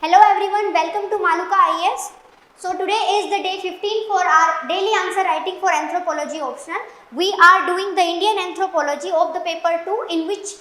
Hello everyone, welcome to Maluka IAS. So today is the day 15 for our daily answer writing for anthropology optional. We are doing the Indian anthropology of the paper 2, in which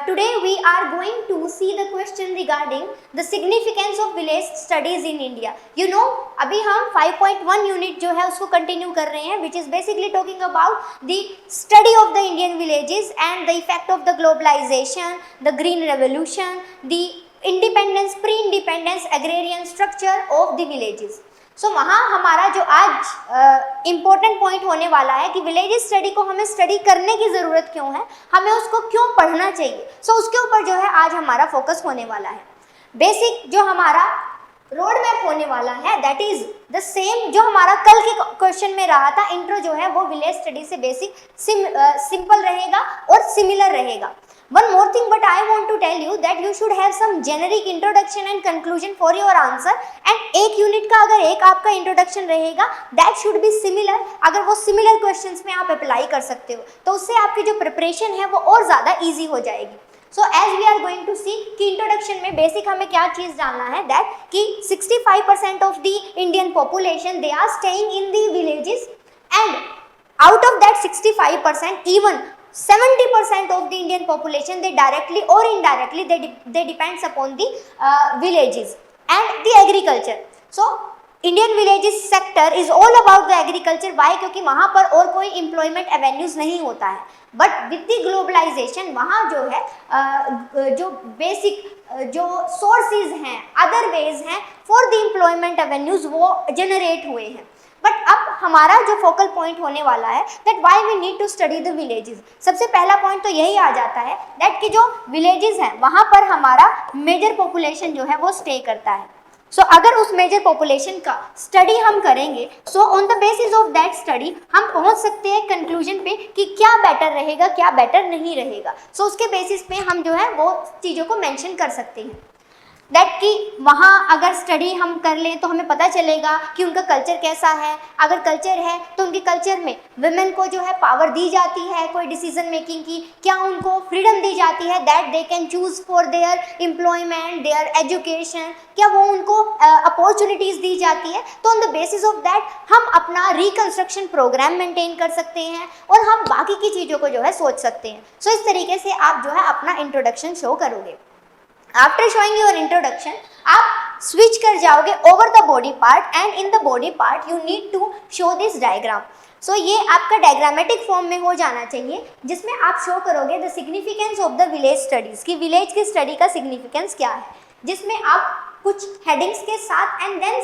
today we are going to see the question regarding the significance of village studies in India. You know, अभी हम 5.1 unit जो है उसको continue कर रहे हैं, which is basically talking about the study of the Indian villages and the effect of the globalization, the green revolution, the independence, pre independence agrarian structure of the villages. So वहाँ हमारा जो आज important point होने वाला है कि villages study को हमें स्टडी करने की ज़रूरत क्यों है, हमें उसको क्यों पढ़ना चाहिए. सो उसके ऊपर जो है आज हमारा फोकस होने वाला है. बेसिक जो हमारा रोड मैप होने वाला है दैट इज द सेम जो हमारा कल के क्वेश्चन में रहा था. इंट्रो जो है वो विलेज स्टडी से बेसिक सिंपल रहेगा और सिमिलर रहेगा. One more thing, but I want to tell you that you should have some generic introduction and conclusion for your answer. And एक यूनिट का अगर एक आपका इंट्रोडक्शन रहेगा that should be similar. अगर वो similar questions में आप अप्लाई कर सकते हो तो उससे आपकी जो प्रिपरेशन है वो और ज़्यादा ईजी हो जाएगी. So as we are going to see कि इंट्रोडक्शन में बेसिक हमें क्या चीज़ जानना है that कि 65% of the Indian population they are staying in the villages, and out of that 65% even 70% of the Indian population they directly or indirectly they depends upon the villages and the agriculture. So Indian villages sector is all about the agriculture. Why? क्योंकि वहाँ पर और कोई employment avenues नहीं होता है. But with the globalization वहाँ जो है जो basic जो sources हैं, other ways हैं for the employment avenues वो generate हुए हैं. बट अब हमारा जो फोकल पॉइंट होने वाला है that why we need to study the villages. सबसे पहला पॉइंट तो यही आ जाता है दैट कि जो विलेजेस हैं वहाँ पर हमारा मेजर पॉपुलेशन जो है वो स्टे करता है. सो अगर उस मेजर पॉपुलेशन का स्टडी हम करेंगे so on the basis of that study हम पहुँच सकते हैं कंक्लूजन पे कि क्या बेटर रहेगा, क्या बेटर नहीं रहेगा. सो उसके बेसिस पे हम जो है वो चीज़ों को मेंशन कर सकते हैं दैट कि वहाँ अगर स्टडी हम कर लें तो हमें पता चलेगा कि उनका कल्चर कैसा है. अगर कल्चर है तो उनके कल्चर में वुमेन को जो है पावर दी जाती है कोई डिसीजन मेकिंग की, क्या उनको फ्रीडम दी जाती है that they can choose for their employment, there education, क्या वो उनको अपॉर्चुनिटीज़ दी जाती है. तो on the basis of that हम अपना रिकन्स्ट्रक्शन प्रोग्राम मेंटेन कर सकते हैं और हम बाकी की चीज़ों को जो है सोच सकते हैं. सो इस तरीके से आप जो है अपना इंट्रोडक्शन शो करोगे. आफ्टर शोइंग योर इंट्रोडक्शन आप स्विच कर जाओगे over the body part and in the body part you need to show this diagram. So ये आपका डायग्रामेटिक फॉर्म में हो जाना चाहिए जिसमें आप शो करोगे the significance of the village studies कि विलेज की स्टडी का सिग्निफिकेंस क्या है, जिसमें आप कुछ हेडिंग्स के साथ एंड देन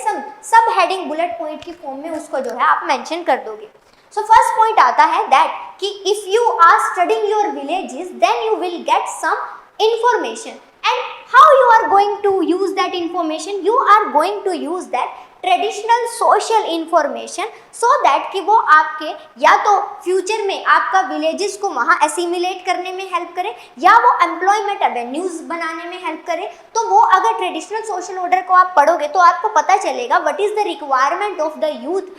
सब हेडिंग बुलेट पॉइंट की फॉर्म में उसको जो है आप मेंशन कर दोगे. सो फर्स्ट पॉइंट आता है दैट कि if you are studying your villages then you will get some information. And how you are going to use that information? You are going to use that traditional social information so that कि वो आपके या तो future में आपका villages को वहाँ assimilate करने में हेल्प करे या वो एम्प्लॉयमेंट एवेन्यूज़ बनाने में हेल्प करे. तो वो अगर ट्रेडिशनल सोशल ऑर्डर को आप पढ़ोगे तो आपको पता चलेगा what is the requirement of the youth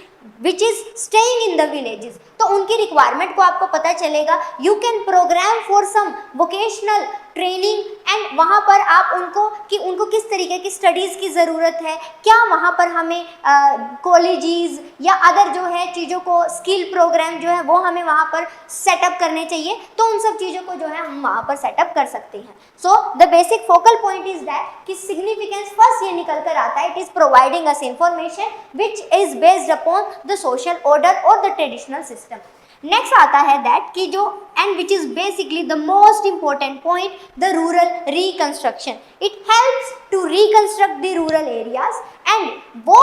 which is staying in the villages. तो उनकी रिक्वायरमेंट को आपको पता चलेगा. You can program for some vocational training and वहाँ पर आप उनको किस तरीके की स्टडीज़ की ज़रूरत है, क्या वहाँ पर हमें कॉलेजेस या अदर जो है चीज़ों को स्किल प्रोग्राम जो है वो हमें वहाँ पर सेटअप करने चाहिए. तो उन सब चीज़ों को जो है हम वहाँ पर सेटअप कर सकते हैं. So the basic focal point is that कि सिग्निफिकेंस फर्स्ट ये निकल कर आता है it is providing us information which is based upon the social order और द ट्रेडिशनल सिस्टम. नेक्स्ट आता है दैट कि जो and which is basically the most important point the rural reconstruction. It helps to reconstruct the rural areas and वो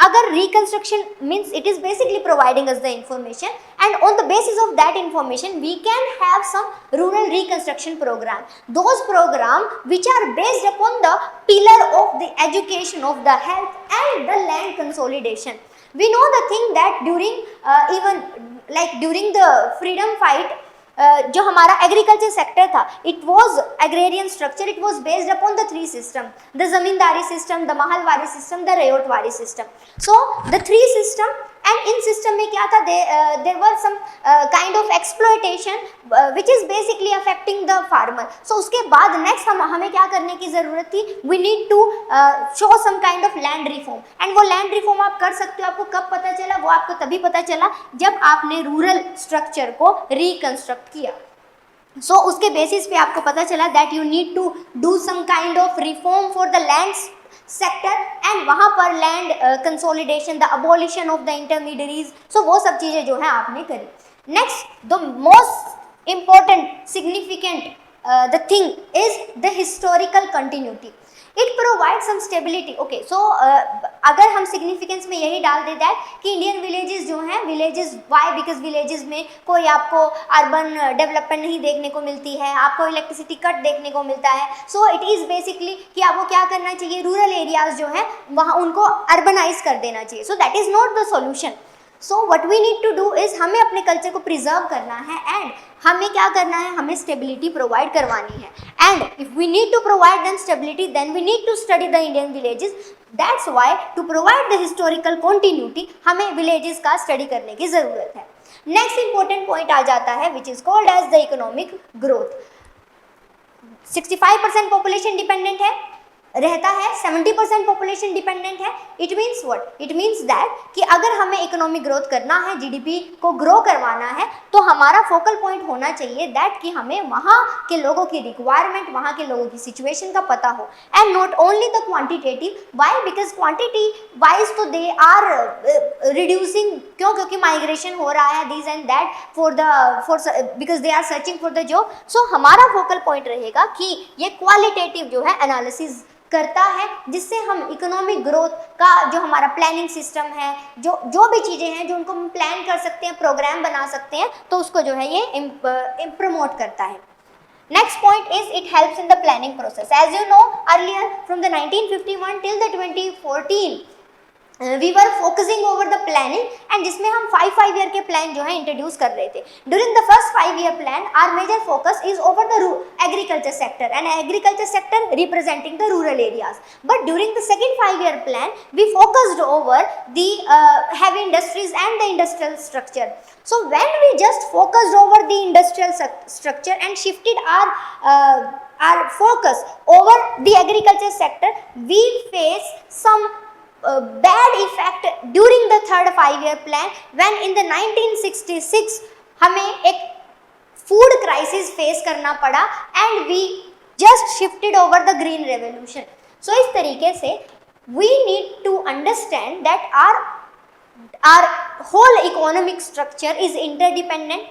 अगर reconstruction means it is basically providing us the information and on the basis of that information we can have some rural reconstruction program. Those program which are based upon the pillar of the education of the health and the land consolidation. We know the thing that during even like during the freedom fight जो हमारा agriculture sector था it was agrarian structure. It was based upon the three system, the zamindari system, the mahalwari system, the ryotwari system. So the three system and इन system में क्या था, there were some kind of exploitation which is basically affecting the farmer. So उसके बाद next हमें क्या करने की जरूरत थी, we need to show some kind of land reform. And वो लैंड रिफॉर्म आप कर सकते हो. आपको कब पता चला, वो आपको तभी पता चला जब आपने रूरल स्ट्रक्चर को रिकंस्ट्रक्ट किया. सो उसके बेसिस पे आपको पता चला that you need to do some kind of reform for the land sector, and वहाँ पर land consolidation, the abolition of the intermediaries. So वो सब चीज़ें जो है आपने करी. Next, the most important significant the thing is the historical continuity. It provide some stability. Okay, so अगर हम सिग्निफिकेंस में यही डाल दे दैट कि इंडियन विलेजेस जो हैं, विलेजेस वाई, बिकॉज विलेजेस में कोई आपको अर्बन डेवलपमेंट नहीं देखने को मिलती है, आपको इलेक्ट्रिसिटी कट देखने को मिलता है. सो इट इज़ बेसिकली कि आपको क्या करना चाहिए, रूरल एरियाज जो हैं वहाँ उनको अर्बनाइज कर देना चाहिए. So that is not the solution. So what we need to do is हमें अपने कल्चर को प्रिजर्व करना है एंड हमें क्या करना है, हमें स्टेबिलिटी प्रोवाइड करवानी है. And if we need to provide them stability, then we need to study the Indian villages. That's why to provide the historical continuity हमें विलेजेस का स्टडी करने की ज़रूरत है. नेक्स्ट इंपॉर्टेंट पॉइंट आ जाता है which is called as the economic growth. 65% population dependent है, रहता है, 70% पॉपुलेशन डिपेंडेंट है. It means what, it means that कि अगर हमें इकोनॉमिक ग्रोथ करना है, जीडीपी को ग्रो करवाना है, तो हमारा फोकल पॉइंट होना चाहिए दैट कि हमें वहाँ के लोगों की रिक्वायरमेंट, वहाँ के लोगों की सिचुएशन का पता हो. And not only the quantitative. Why, because quantity wise तो दे आर रिड्यूसिंग. क्यों? क्योंकि माइग्रेशन हो रहा है this and that for because they are searching for the job. So हमारा फोकल पॉइंट रहेगा कि ये क्वालिटेटिव जो है एनालिसिस करता है, जिससे हम इकोनॉमिक ग्रोथ का जो हमारा प्लानिंग सिस्टम है, जो भी चीज़ें हैं जो उनको हम प्लान कर सकते हैं, प्रोग्राम बना सकते हैं, तो उसको जो है ये प्रमोट करता है. Next point is it helps in the planning process. As you know, earlier from the 1951 till the 2014 we were focusing over the planning, and जिसमें हम 5 ईयर के प्लान जो है इंट्रोड्यूस कर रहे थे. During the first 5 year plan, our major focus is over the agriculture sector, and agriculture sector representing the rural areas. But during the second 5 year plan, we focused over the heavy industries and the industrial structure. So when we just focused over the industrial structure and shifted our focus over the agriculture sector, we face some bad effect during the third 5 year plan, when in the 1966 हमें एक food crisis face करना पड़ा and we just shifted over the green revolution. So इस तरीके से we need to understand that our whole economic structure is interdependent,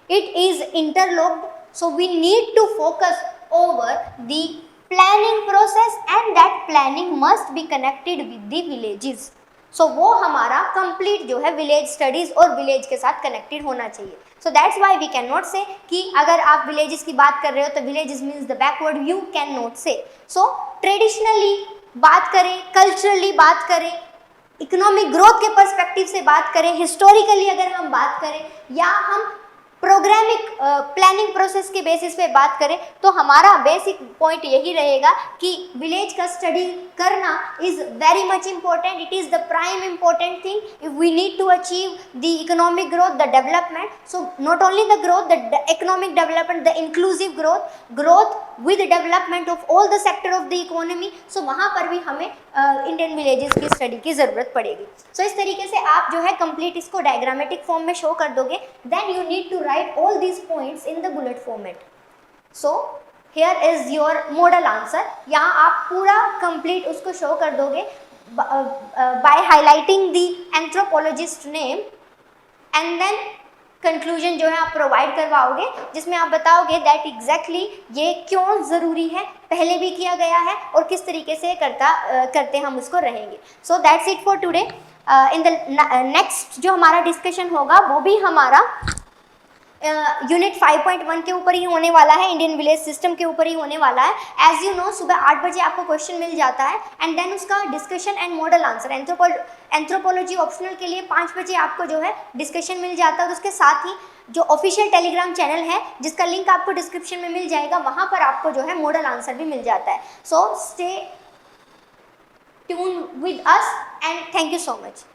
it is interlocked. So we need to focus over the planning process, and that planning must be connected with the villages. So वो हमारा complete जो है village studies और village के साथ connected होना चाहिए. So that's why we cannot say कि अगर आप villages की बात कर रहे हो तो villages means the backward, you cannot say. So traditionally बात करें, culturally बात करें, इकोनॉमिक ग्रोथ के पर्सपेक्टिव से बात करें, हिस्टोरिकली अगर हम बात करें, या हम प्रोग्रामिक प्लानिंग प्रोसेस के बेसिस पे बात करें, तो हमारा बेसिक पॉइंट यही रहेगा कि विलेज का स्टडी करना is very much important. It is the prime important thing if we need to achieve the economic growth, the development. So not only the growth, the economic development, the inclusive growth with development of all the sector of the economy. So वहाँ पर भी हमें Indian villages की study की ज़रूरत पड़ेगी. सो इस तरीके से आप जो है कंप्लीट इसको डायग्रामेटिक फॉर्म में शो कर दोगे. Then you need to write all these points in the bullet format. So here is your model answer. यहाँ आप पूरा complete उसको show कर दोगे by highlighting the anthropologist name, and then conclusion जो है आप provide करवाओगे, जिसमें आप बताओगे that exactly ये क्यों ज़रूरी है, पहले भी किया गया है और किस तरीके से करते हम उसको रहेंगे. So that's it for today. In the next जो हमारा डिस्कशन होगा वो भी हमारा यूनिट 5.1 के ऊपर ही होने वाला है, इंडियन विलेज सिस्टम के ऊपर ही होने वाला है. एज यू नो, सुबह 8 बजे आपको क्वेश्चन मिल जाता है, एंड देन उसका discussion and model answer. Anthropology optional के लिए 5 बजे आपको जो है डिस्कशन मिल जाता है, और उसके साथ ही जो ऑफिशियल टेलीग्राम चैनल है जिसका लिंक आपको डिस्क्रिप्शन में मिल जाएगा, वहाँ पर आपको जो है मॉडल आंसर भी मिल जाता है. So stay tune with us and thank you so much.